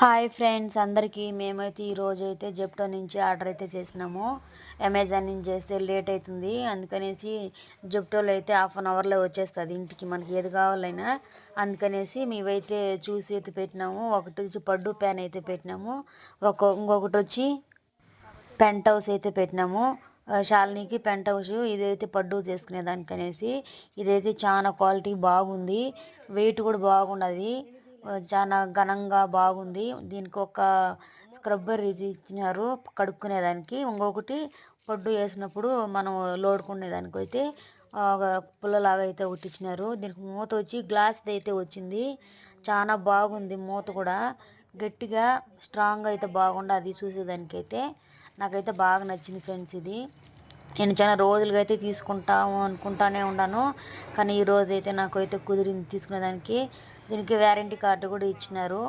Hi friends అందరికీ మేమైతే ఈరోజైతే జెప్టో నుంచి ఆర్డర్ అయితే చేసినాము. అమెజాన్ నుంచి చేస్తే లేట్ అవుతుంది, అందుకనేసి జెప్టోలో అయితే హాఫ్ అన్ అవర్లో వచ్చేస్తుంది ఇంటికి మనకి ఏది కావాలైనా. అందుకనేసి మేమైతే చూసి అయితే పెట్టినాము. ఒకటి వచ్చి పడ్డు ప్యాన్ అయితే పెట్టినాము, ఇంకొకటి వచ్చి పెంట్ హౌస్ అయితే పెట్టినాము. శాలినికి పెంట్ హౌస్, ఇదైతే పడ్డు చేసుకునే దానికనేసి. ఇదైతే చాలా క్వాలిటీ బాగుంది, వెయిట్ కూడా బాగున్నది, చాలా ఘనంగా బాగుంది. దీనికి ఒక స్క్రబ్బర్ ఇది ఇచ్చినారు కడుక్కునేదానికి. ఇంకొకటి పడ్డు వేసినప్పుడు మనం లోడుకునేదానికి అయితే పుల్లలాగా అయితే ఒకటి ఇచ్చినారు. దీనికి మూత వచ్చి గ్లాస్ది అయితే వచ్చింది, చాలా బాగుంది. మూత కూడా గట్టిగా స్ట్రాంగ్ అయితే బాగుండదు చూసేదానికైతే. నాకైతే బాగా నచ్చింది ఫ్రెండ్స్ ఇది. నేను చాలా రోజులుగా అయితే తీసుకుంటాము అనుకుంటానే ఉన్నాను, కానీ ఈరోజు అయితే నాకు అయితే కుదిరింది తీసుకునేదానికి. దీనికి వ్యారంటీ కార్డు కూడా ఇచ్చినారు.